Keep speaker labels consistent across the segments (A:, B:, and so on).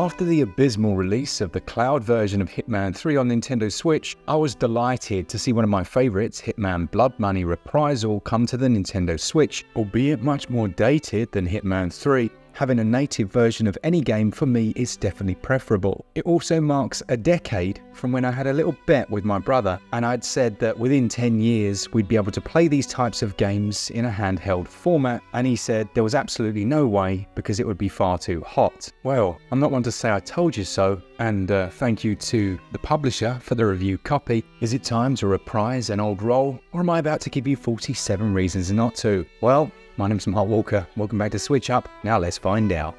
A: After the abysmal release of the cloud version of Hitman 3 on Nintendo Switch, I was delighted to see one of my favourites, Hitman Blood Money Reprisal, come to the Nintendo Switch, albeit much more dated than Hitman 3. Having a native version of any game for me is definitely preferable. It also marks a decade from when I had a little bet with my brother and I'd said that within 10 years we'd be able to play these types of games in a handheld format, and he said there was absolutely no way because it would be far too hot. Well, I'm not one to say I told you so, and thank you to the publisher for the review copy. Is it time to reprise an old role, or am I about to give you 47 reasons not to? Well, my name's Mark Walker, welcome back to Switch Up, now let's find out.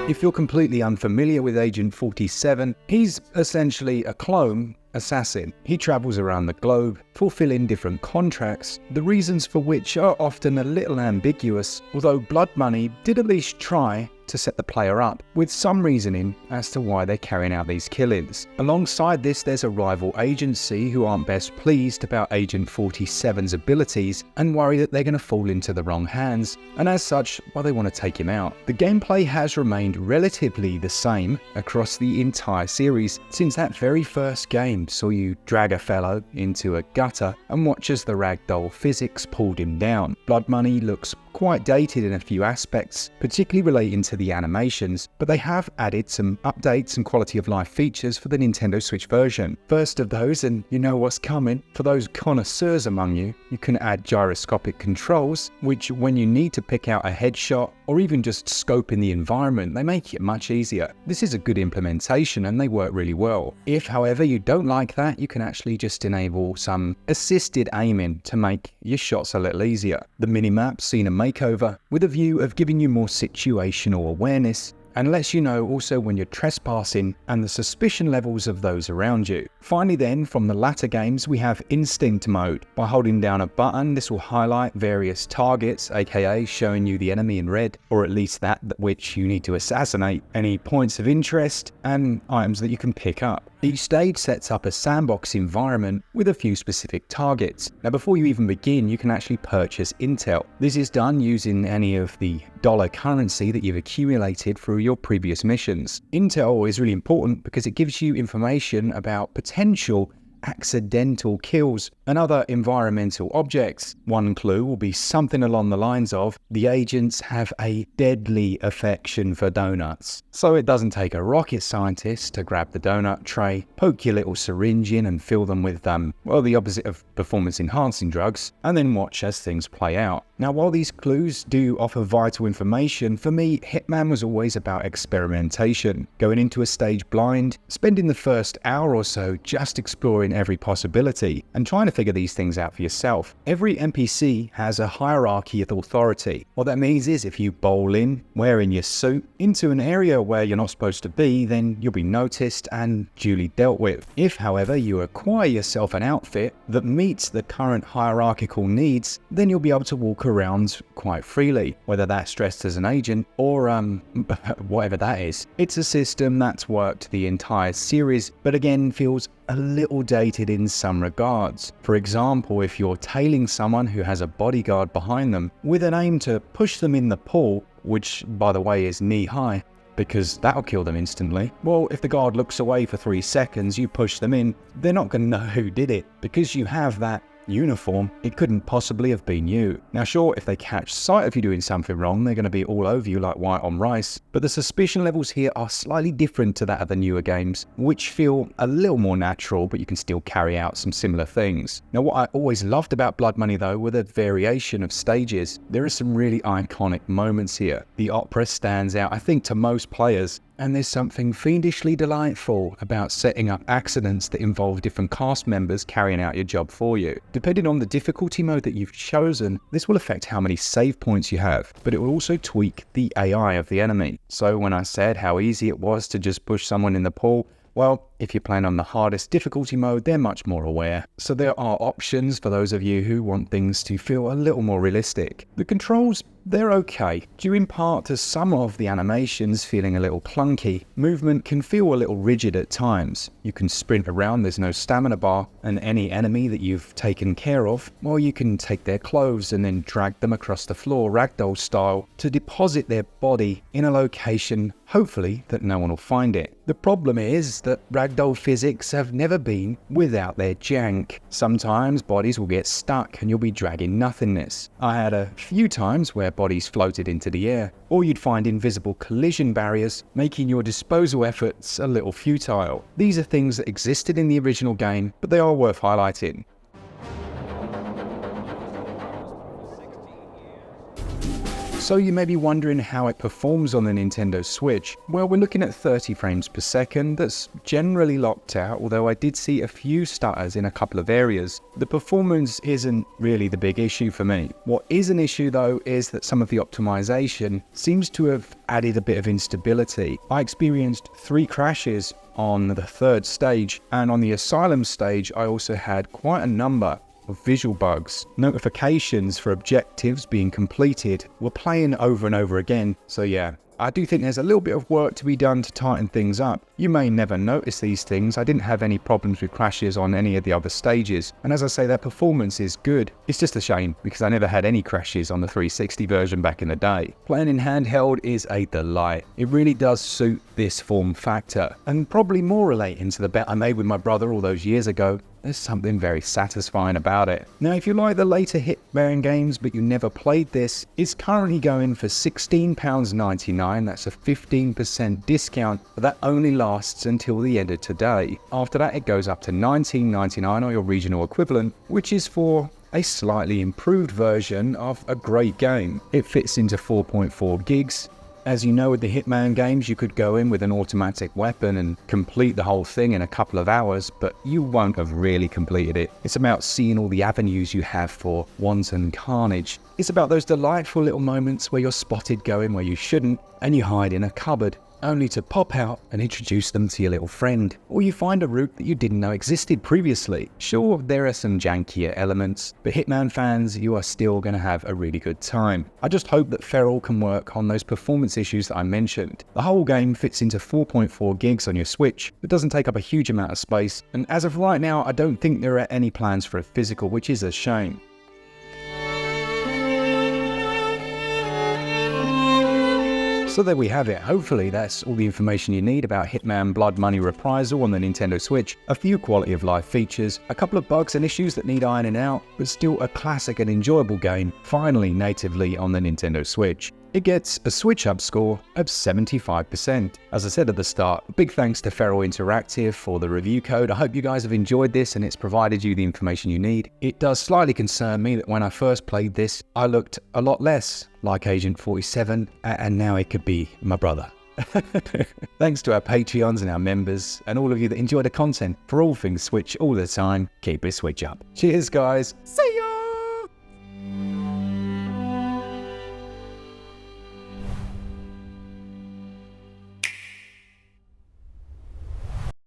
A: If you're completely unfamiliar with Agent 47, he's essentially a clone assassin. He travels around the globe, fulfilling different contracts, the reasons for which are often a little ambiguous, although Blood Money did at least try to set the player up with some reasoning as to why they're carrying out these killings. Alongside this, there's a rival agency who aren't best pleased about Agent 47's abilities and worry that they're going to fall into the wrong hands, and as such, well, they want to take him out. The gameplay has remained relatively the same across the entire series since that very first game saw you drag a fellow into a gutter and watch as the ragdoll physics pulled him down. Blood Money looks quite dated in a few aspects, particularly relating to the animations, but they have added some updates and quality of life features for the Nintendo Switch version. First of those, and you know what's coming, for those connoisseurs among you, you can add gyroscopic controls, which when you need to pick out a headshot or even just scope in the environment, they make it much easier. This is a good implementation and they work really well. If, however, you don't like that, you can actually just enable some assisted aiming to make your shots a little easier. The minimap's seen a makeover with a view of giving you more situational awareness and lets you know also when you're trespassing and the suspicion levels of those around you. Finally then, from the latter games, we have Instinct Mode. By holding down a button, this will highlight various targets, aka showing you the enemy in red, or at least that which you need to assassinate, any points of interest, and items that you can pick up. Each stage sets up a sandbox environment with a few specific targets. Now before you even begin, you can actually purchase intel. This is done using any of the dollar currency that you've accumulated through your previous missions. Intel is really important because it gives you information about potential accidental kills and other environmental objects. One clue will be something along the lines of, the agents have a deadly affection for donuts. So it doesn't take a rocket scientist to grab the donut tray, poke your little syringe in and fill them with, well, the opposite of performance enhancing drugs, and then watch as things play out. Now, while these clues do offer vital information, for me, Hitman was always about experimentation. Going into a stage blind, spending the first hour or so just exploring every possibility and trying to figure these things out for yourself. Every NPC has a hierarchy of authority. What that means is if you bowl in, wearing your suit, into an area where you're not supposed to be, then you'll be noticed and duly dealt with. If, however, you acquire yourself an outfit that meets the current hierarchical needs, then you'll be able to walk around quite freely, whether that's dressed as an agent or whatever that is. It's a system that's worked the entire series, but again feels a little dated in some regards. For example, if you're tailing someone who has a bodyguard behind them with an aim to push them in the pool, which by the way is knee high, because that'll kill them instantly. Well, if the guard looks away for 3 seconds, you push them in, they're not going to know who did it. Because you have that uniform, it couldn't possibly have been you. Now sure, if they catch sight of you doing something wrong, they're going to be all over you like white on rice, but the suspicion levels here are slightly different to that of the newer games, which feel a little more natural, but you can still carry out some similar things. Now what I always loved about Blood Money though were the variation of stages. There are some really iconic moments here. The opera stands out, I think, to most players, and there's something fiendishly delightful about setting up accidents that involve different cast members carrying out your job for you. Depending on the difficulty mode that you've chosen, this will affect how many save points you have, but it will also tweak the AI of the enemy. So when I said how easy it was to just push someone in the pool, well, If you're playing on the hardest difficulty mode, they're much more aware. So there are options for those of you who want things to feel a little more realistic. The controls, they're okay, due in part to some of the animations feeling a little clunky. Movement can feel a little rigid at times. You can sprint around, there's no stamina bar, and any enemy that you've taken care of, well, you can take their clothes and then drag them across the floor ragdoll style to deposit their body in a location, hopefully that no one will find it. The problem is that ragdoll physics have never been without their jank. Sometimes bodies will get stuck and you'll be dragging nothingness. I had a few times where bodies floated into the air, or you'd find invisible collision barriers, making your disposal efforts a little futile. These are things that existed in the original game, but they are worth highlighting. So you may be wondering how it performs on the Nintendo Switch. Well, we're looking at 30 frames per second. That's generally locked out, although I did see a few stutters in a couple of areas. The performance isn't really the big issue for me. What is an issue though is that some of the optimization seems to have added a bit of instability. I experienced 3 crashes on the 3rd stage, and on the Asylum stage I also had quite a number of visual bugs. Notifications for objectives being completed were playing over and over again, so yeah, I do think there's a little bit of work to be done to tighten things up. You may never notice these things. I didn't have any problems with crashes on any of the other stages, and as I say, their performance is good. It's just a shame because I never had any crashes on the 360 version back in the day. Playing in handheld is a delight. It really does suit this form factor, and probably more relating to the bet I made with my brother all those years ago. There's something very satisfying about it. Now, if you like the later Hitman games but you never played this, it's currently going for £16.99. That's a 15% discount, but that only lasts until the end of today. After that, it goes up to £19.99 or your regional equivalent, which is for a slightly improved version of a great game. It fits into 4.4 gigs. As you know, with the Hitman games, you could go in with an automatic weapon and complete the whole thing in a couple of hours, but you won't have really completed it. It's about seeing all the avenues you have for wanton carnage. It's about those delightful little moments where you're spotted going where you shouldn't, and you hide in a cupboard, only to pop out and introduce them to your little friend. Or you find a route that you didn't know existed previously. Sure, there are some jankier elements, but Hitman fans, you are still going to have a really good time. I just hope that Feral can work on those performance issues that I mentioned. The whole game fits into 4.4 gigs on your Switch. It doesn't take up a huge amount of space, and as of right now, I don't think there are any plans for a physical, which is a shame. So there we have it. Hopefully that's all the information you need about Hitman Blood Money Reprisal on the Nintendo Switch. A few quality of life features, a couple of bugs and issues that need ironing out, but still a classic and enjoyable game, finally natively on the Nintendo Switch. It gets a Switch Up score of 75%. As I said at the start, big thanks to Feral Interactive for the review code. I hope you guys have enjoyed this and it's provided you the information you need. It does slightly concern me that when I first played this, I looked a lot less like Agent 47, and now it could be my brother. Thanks to our Patreons and our members, and all of you that enjoy the content. For all things Switch all the time, keep it Switch up. Cheers, guys. See ya!